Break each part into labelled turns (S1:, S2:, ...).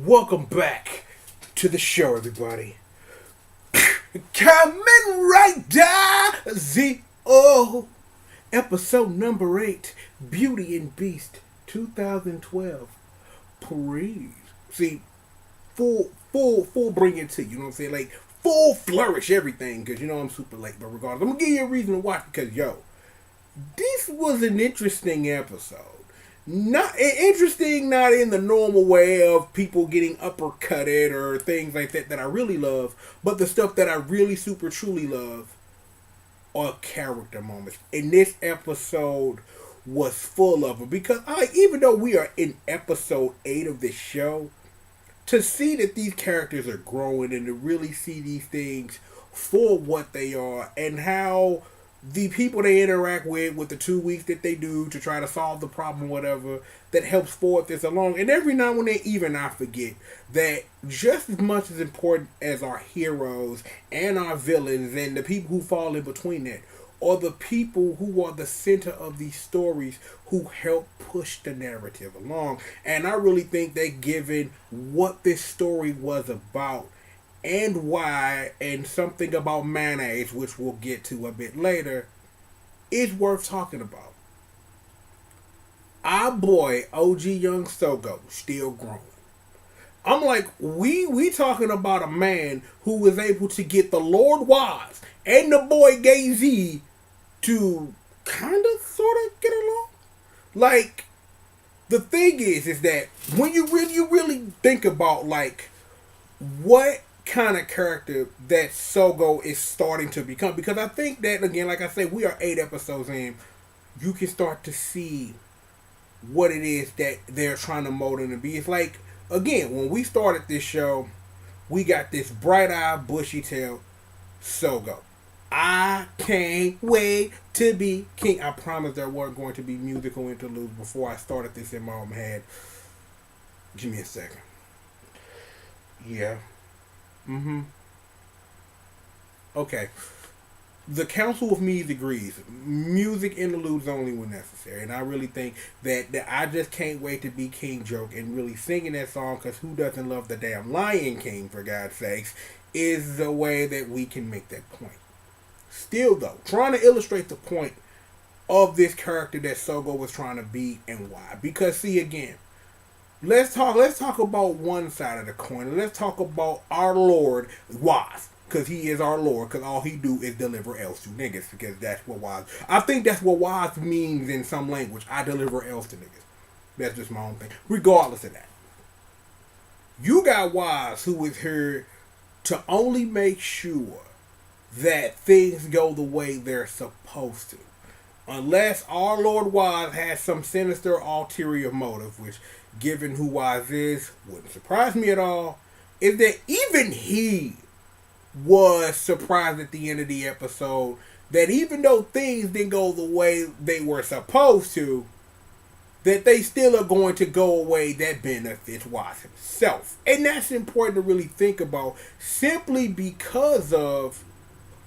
S1: Welcome back to the show, everybody. Kamen Rider Z.O. Episode number 8, Beauty and Beast 2012. Please. See, full bring it to you, you know what I'm saying? Like, full flourish everything, because you know I'm super late, but regardless, I'm going to give you a reason to watch, because, yo, this was an interesting episode. Not interesting, not in the normal way of people getting uppercutted or things like that I really love, but the stuff that I really super truly love are character moments. And this episode was full of them because even though we are in episode 8 of this show, to see that these characters are growing and to really see these things for what they are and how the people they interact with the 2 weeks that they do to try to solve the problem, whatever, that helps forward this along. And every now and then, even I forget that just as much as important as our heroes and our villains and the people who fall in between that are the people who are the center of these stories who help push the narrative along. And I really think that given what this story was about, and why, and something about mayonnaise, which we'll get to a bit later, is worth talking about. Our boy, OG Young Sogo, still growing. I'm like, we talking about a man who was able to get the Lord Waz and the boy Gay Z to kind of, sort of get along. Like, the thing is that when you really think about, like, what kind of character that Sogo is starting to become, because I think that, again, like I said, we are 8 episodes in, you can start to see what it is that they're trying to mold him to be. It's like, again, when we started this show, we got this bright-eyed, bushy-tailed Sogo. I can't wait to be king. I promised there weren't going to be musical interludes before I started this in my own head. Give me a second. Yeah. Okay. The Council of Medes agrees. Music interludes only when necessary. And I really think that I just can't wait to be King joke and really singing that song, because who doesn't love the damn Lion King, for God's sakes, is the way that we can make that point. Still, though, trying to illustrate the point of this character that Sogo was trying to be and why. Because, see, again, Let's talk about one side of the coin. Let's talk about our Lord Waz, because he is our Lord. Because all he do is deliver L's to niggas. Because that's what Waz. I think that's what Waz means in some language. I deliver L's to niggas. That's just my own thing. Regardless of that, you got Waz, who is here to only make sure that things go the way they're supposed to, unless our Lord Waz has some sinister ulterior motive, which, given who Waz is, wouldn't surprise me at all, is that even he was surprised at the end of the episode that even though things didn't go the way they were supposed to, that they still are going to go away that benefits Waz himself. And that's important to really think about, simply because of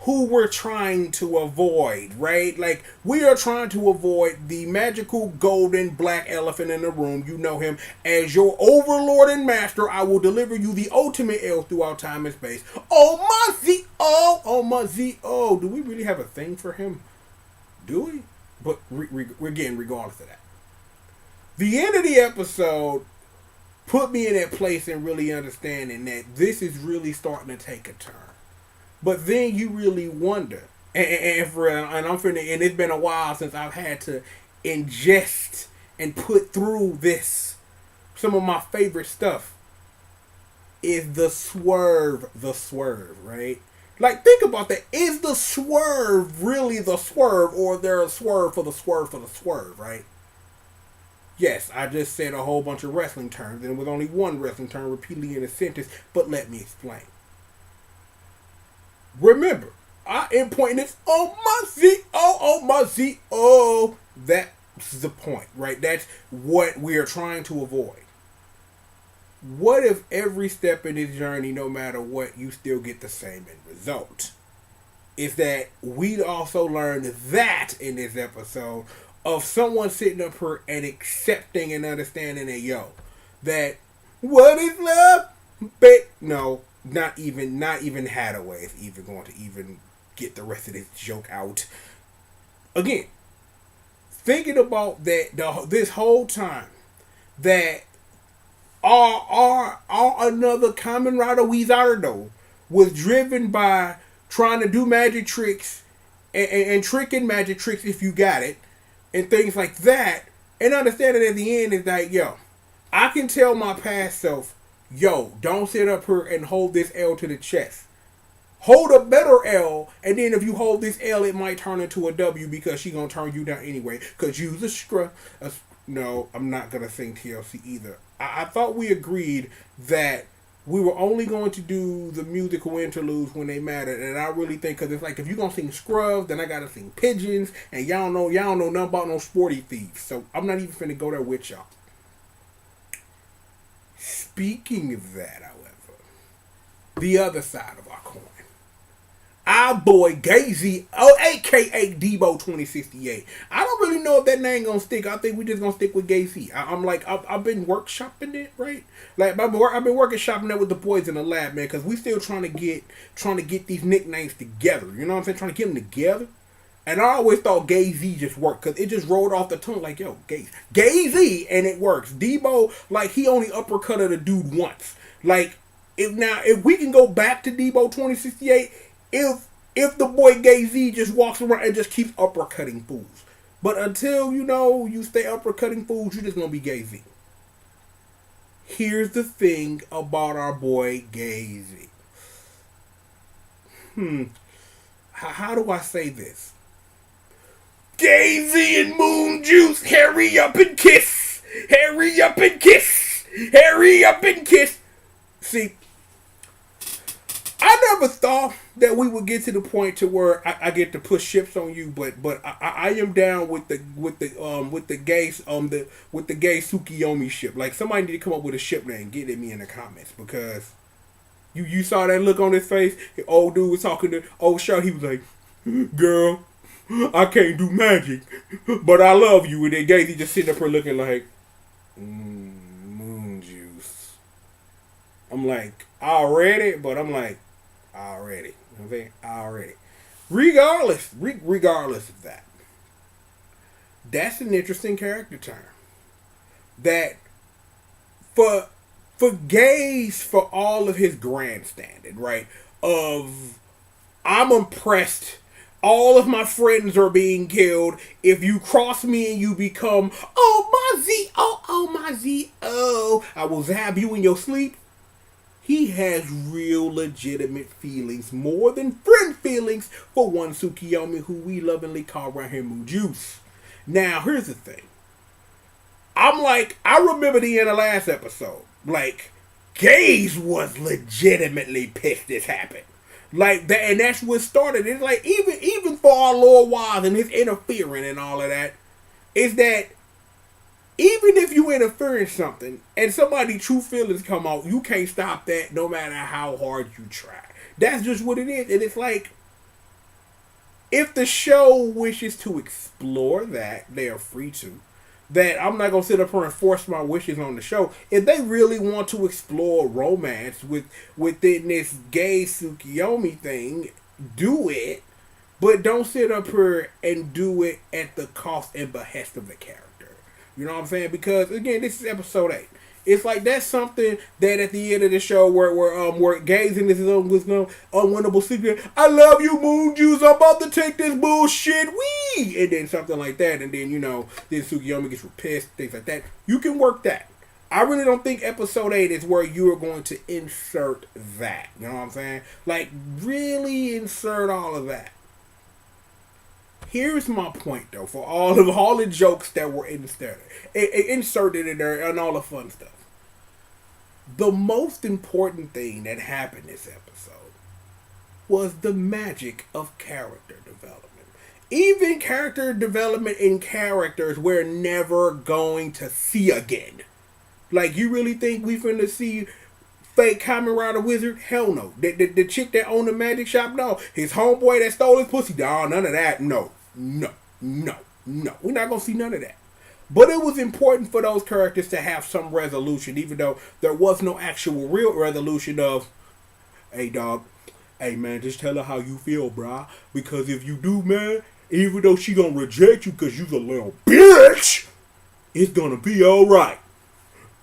S1: who we're trying to avoid, right? Like, we are trying to avoid the magical golden black elephant in the room. You know him as your overlord and master. I will deliver you the ultimate L throughout time and space. Oh my Z-O! Oh my Z-O! Do we really have a thing for him? Do we? But again, regardless of that, the end of the episode put me in that place and really understanding that this is really starting to take a turn. But then you really wonder, and it's been a while since I've had to ingest and put through this. Some of my favorite stuff is the swerve, right? Like, think about that. Is the swerve really the swerve, or there a swerve for the swerve, right? Yes, I just said a whole bunch of wrestling terms, and it was only one wrestling term repeatedly in a sentence, but let me explain. Remember, I am pointing this on my Z-O. That's the point, right? That's what we are trying to avoid. What if every step in this journey, no matter what, you still get the same end result? Is that we also learned that in this episode of someone sitting up here and accepting and understanding that, yo, that What is love? But no, not even Hadaway is even going to even get the rest of this joke out. Again, thinking about that this whole time that our another Kamen Rider Wizardo was driven by trying to do magic tricks and tricking magic tricks if you got it and things like that, and understanding at the end is like, yo, I can tell my past self, yo, don't sit up here and hold this L to the chest. Hold a better L, and then if you hold this L, it might turn into a W because she gonna turn you down anyway. Cause you's a scrub. No, I'm not gonna sing TLC either. I thought we agreed that we were only going to do the musical interludes when they mattered, and I really think because it's like if you're gonna sing Scrubs, then I gotta sing Pigeons, and y'all don't know nothing about no Sporty Thieves. So I'm not even finna go there with y'all. Speaking of that, however, the other side of our coin. Our boy Gazy, aka Debo 2068. I don't really know if that name gonna stick. I think we just gonna stick with Gazy. I'm like, I've been workshopping it, right? Like I've been working shopping that with the boys in the lab, man, because we still trying to get these nicknames together. You know what I'm saying? Trying to get them together. And I always thought Gazy just worked because it just rolled off the tongue like, yo, Gazy, and it works. Debo, like he only uppercutted a dude once. Like if we can go back to Debo 2068. If the boy Gazy just walks around and just keeps uppercutting fools. But until, you stay uppercutting fools, you're just going to be Gazy. Here's the thing about our boy Gazy. How do I say this? Gazy and Moon Juice, hurry up and kiss. Hurry up and kiss. Hurry up and kiss. See, I never thought that we would get to the point to where I get to push ships on you, but I am down with the gay Tsukiyomi ship. Like somebody need to come up with a ship name and get at me in the comments because you saw that look on his face. The old dude was talking to old Shard. He was like, "Girl, I can't do magic, but I love you." And then Gazy just sitting up here looking like moon juice. I'm like already, but I'm like. Already. You know what I'm saying? Already. Regardless of that. That's an interesting character term. That for Gaze, for all of his grandstanding, right? Of I'm impressed. All of my friends are being killed. If you cross me and you become my Z, my Z, I will zap you in your sleep. He has real legitimate feelings, more than friend feelings, for one Tsukiyomi who we lovingly call around here Moon Juice. Now, here's the thing. I remember the end of last episode. Like, Gaze was legitimately pissed this happened. Like, that, and that's what started. It's like, even for our Lord Wise and his interfering and all of that, is that even if you interfere in something and somebody's true feelings come out, you can't stop that no matter how hard you try. That's just what it is. And it's like, if the show wishes to explore that, they are free to. That I'm not going to sit up here and force my wishes on the show. If they really want to explore romance within this gay Tsukiyomi thing, do it. But don't sit up here and do it at the cost and behest of the character. You know what I'm saying? Because again, this is episode 8. It's like that's something that at the end of the show where Gaze in this unwinnable secret. I love you, Moon Juice. I'm about to take this bullshit. Wee! And then something like that. And then, then Tsukiyomi gets pissed, things like that. You can work that. I really don't think episode 8 is where you are going to insert that. You know what I'm saying? Like, really insert all of that. Here's my point, though, for all the jokes that were inserted in there and all the fun stuff. The most important thing that happened this episode was the magic of character development. Even character development in characters we're never going to see again. Like, you really think we finna see fake Kamen Rider Wizard? Hell no. The chick that owned the magic shop? No. His homeboy that stole his pussy? No, none of that. No. We're not gonna see none of that. But it was important for those characters to have some resolution, even though there was no actual real resolution of, hey dog, hey man, just tell her how you feel, brah. Because if you do, man, even though she gonna reject you because you's a little bitch, it's gonna be alright.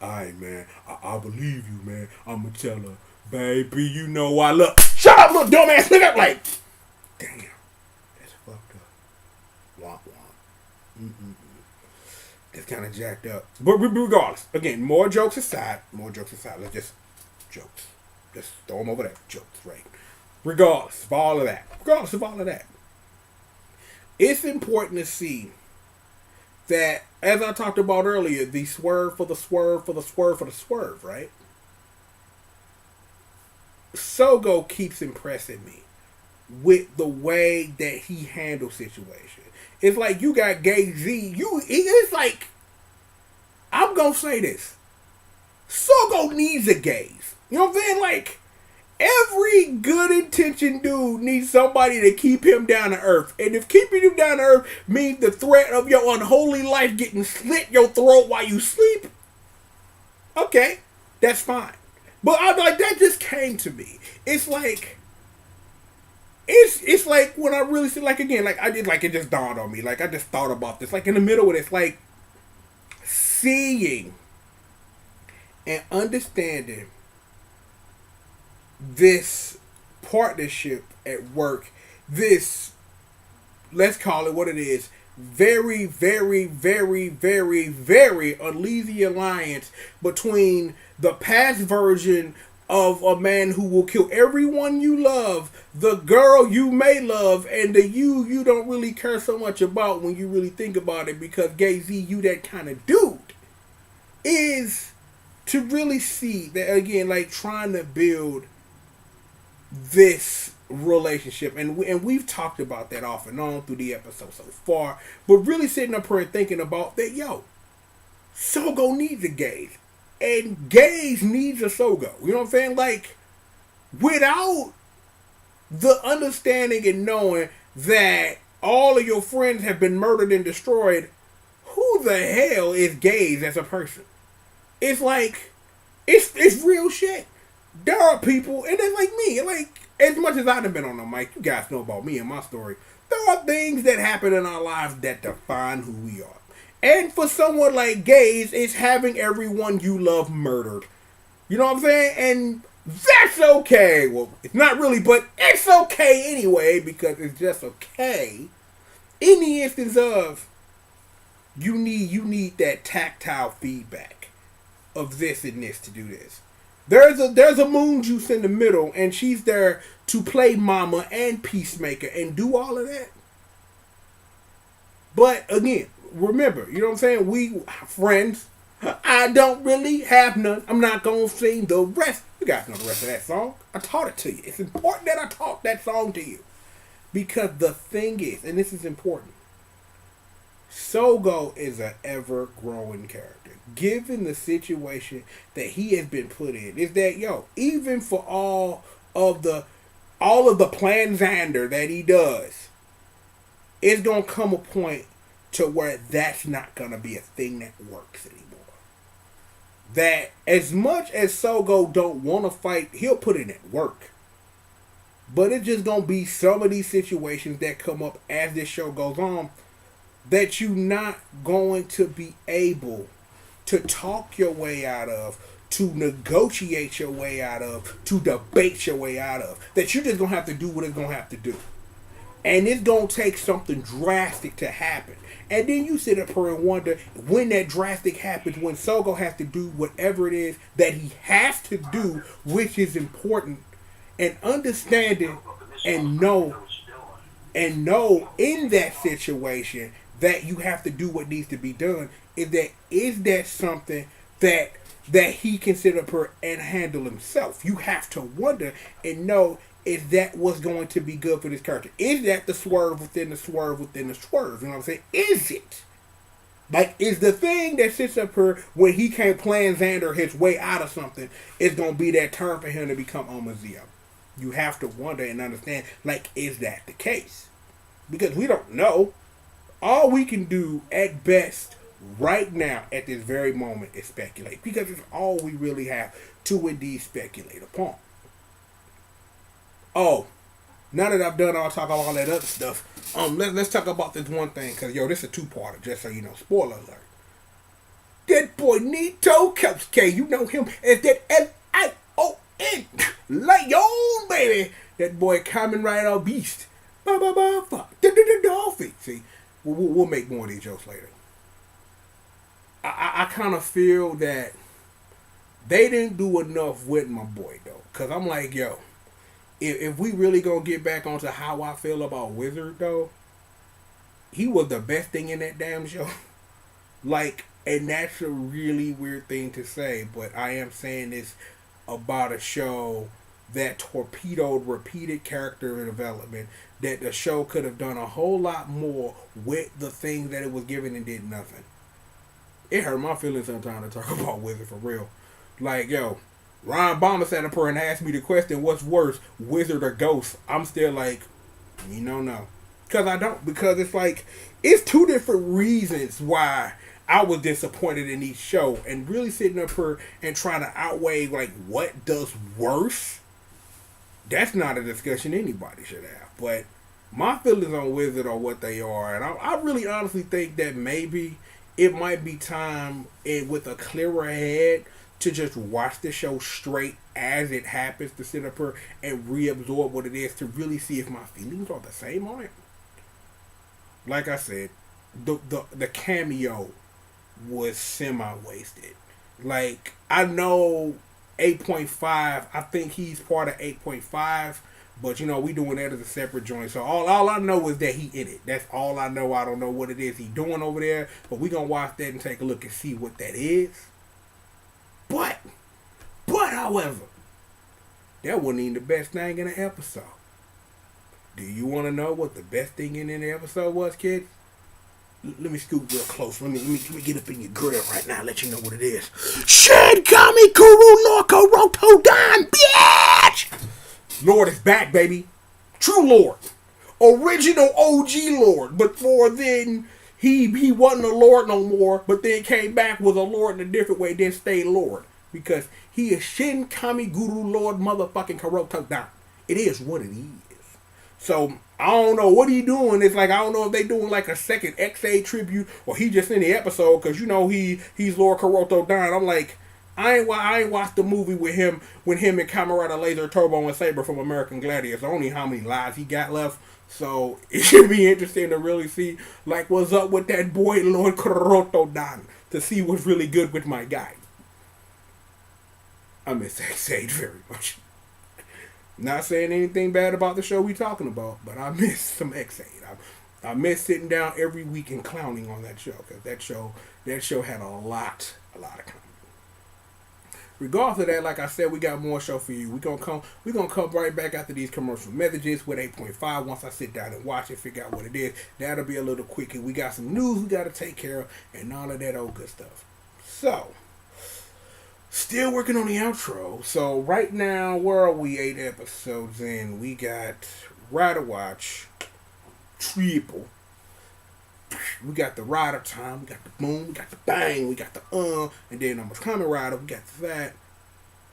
S1: Alright, man, I believe you, man. I'm gonna tell her, baby, you know I love. Shut up, little dumbass nigga! Like, damn, that's fucked up. Womp womp. It's kind of jacked up. But regardless, again, more jokes aside. Let's just jokes. Just throw them over there. Jokes, right? Regardless of all of that. It's important to see that, as I talked about earlier, the swerve for the swerve for the swerve for the swerve, right? Sogo keeps impressing me with the way that he handles situations. It's like you got Gay Z. It's like, I'm gonna say this. Sogo needs a gaze. You know what I'm saying? Like, every good intentioned dude needs somebody to keep him down to earth. And if keeping him down to earth means the threat of your unholy life getting slit your throat while you sleep, okay, that's fine. But I like that just came to me. It's like, it's like when I really see, like, again, like I did, like it just dawned on me. Like I just thought about this. Like in the middle of this, like seeing and understanding this partnership at work, this, let's call it what it is, very, very, very, very, very uneasy alliance between the past version of a man who will kill everyone you love, the girl you may love, and the you don't really care so much about when you really think about it, because Gay Z, you that kind of dude, is to really see that, again, like trying to build this relationship, and we've talked about that off and on through the episode so far, but really sitting up here and thinking about that, yo, Sogo needs a gaze, and gaze needs a Sogo. You know what I'm saying? Like, without the understanding and knowing that all of your friends have been murdered and destroyed, who the hell is gaze as a person? It's like, it's real shit. There are people, and they're like me, like, as much as I've been on the mic, you guys know about me and my story, there are things that happen in our lives that define who we are. And for someone like Gaze, it's having everyone you love murdered. You know what I'm saying? And that's okay. Well, it's not really, but it's okay anyway, because it's just okay. In the instance of, you need that tactile feedback of this and this to do this. There's a moon juice in the middle, and she's there to play mama and peacemaker and do all of that. But again, remember, you know what I'm saying? We friends. I don't really have none. I'm not gonna sing the rest. You guys know the rest of that song. I taught it to you. It's important that I taught that song to you, because the thing is, and this is important, Sogo is an ever-growing character. Given the situation that he has been put in, is that, yo, even for all of the plan Xander that he does, it's gonna come a point to where that's not gonna be a thing that works anymore. That as much as Sogo don't want to fight, he'll put in at work. But it's just gonna be some of these situations that come up as this show goes on that you're not going to be able to talk your way out of, to negotiate your way out of, to debate your way out of. That you're just going to have to do what it's going to have to do. And it's going to take something drastic to happen. And then you sit up here and wonder when that drastic happens, when Sogo has to do whatever it is that he has to do, which is important, and understanding and know in that situation that you have to do what needs to be done. Is that something that he can sit up here and handle himself? You have to wonder and know, is that what's going to be good for this character? Is that the swerve within the swerve within the swerve? You know what I'm saying? Is it? Like, is the thing that sits up here when he can't plan Xander his way out of something, is going to be that turn for him to become Omazeo? You have to wonder and understand, like, is that the case? Because we don't know. All we can do at best right now at this very moment is speculate, because it's all we really have to indeed speculate upon. Oh, now that I've done all talk about all that other stuff, let's talk about this one thing, because yo, this is a two-parter, just so you know. Spoiler alert. That boy Nito Kelsuke, you know him as that Lion, Lion, baby. That boy Kamen Rider Beast. The Dolphin. See, we'll make more of these jokes later. I kind of feel that they didn't do enough with my boy, though. Because I'm like, yo, if we really gonna get back onto how I feel about Wizard, though, he was the best thing in that damn show. Like, and that's a really weird thing to say, but I am saying this about a show that torpedoed repeated character development, that the show could have done a whole lot more with the things that it was given and did nothing. It hurt my feelings sometimes to talk about Wizard for real. Like, yo, Ryan Bomber sat up here and asked me the question, what's worse, Wizard or Ghost? I'm still like, no. Because I don't. Because it's like, it's two different reasons why I was disappointed in each show, and really sitting up here and trying to outweigh, like, what does worse? That's not a discussion anybody should have. But my feelings on Wizard are what they are, and I really honestly think that maybe it might be time, with a clearer head, to just watch the show straight as it happens, to sit up here and reabsorb what it is, to really see if my feelings are the same on it. Like I said, the cameo was semi-wasted. Like, I know 8.5, I think he's part of 8.5, but we doing that as a separate joint. So all I know is that he in it. That's all I know. I don't know what it is he doing over there, but we gonna watch that and take a look and see what that is. But however, that wasn't even the best thing in the episode. Do you want to know what the best thing in the episode was, kids? Let me scoot real close. Let me get up in your grill right now and let you know what it is. Shin Kami Kuru Lorko Roto Dan, bitch! Lord is back, baby. True Lord. Original OG Lord. But before then, he wasn't a Lord no more, but then came back with a Lord in a different way, then stayed Lord. Because he is Shin Kami Guru Lord motherfucking Karoto Dan. It is what it is. So, I don't know what he doing. It's like, I don't know if they doing like a second XA tribute, or he just in the episode, because he's Lord Karoto Dan. I'm like, I ain't watched the movie with him, when him and Kamen Rider Laser Turbo and Saber from American Gladiators. I don't know how many lives he got left. So, it should be interesting to really see, like, what's up with that boy, Lord Karoto Dan, to see what's really good with my guy. I miss XA very much. Not saying anything bad about the show we talking about, but I miss some X8. I miss sitting down every week and clowning on that show, because that show had a lot of comedy. Regardless of that, like I said, we got more show for you. We're gonna come right back after these commercial messages with 8.5. Once I sit down and watch it, figure out what it is. That'll be a little quick. We got some news we gotta take care of, and all of that old good stuff. So, still working on the outro. So right now, where are we? 8 episodes in. We got Rider Watch, Triple. We got the Rider Time. We got the Boom. We got the Bang. We got the and then almost Kamen Rider. We got that.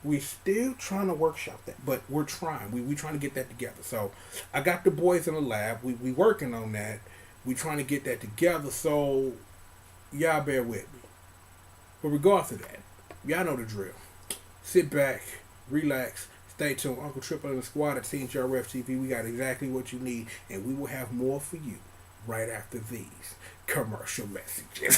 S1: We still trying to workshop that, but we're trying. We trying to get that together. So I got the boys in the lab. We working on that. We trying to get that together. So y'all bear with me. But regardless of that, y'all know the drill. Sit back, relax, stay tuned. Uncle Triple and the squad at TNRF TV. We got exactly what you need, and we will have more for you right after these commercial messages.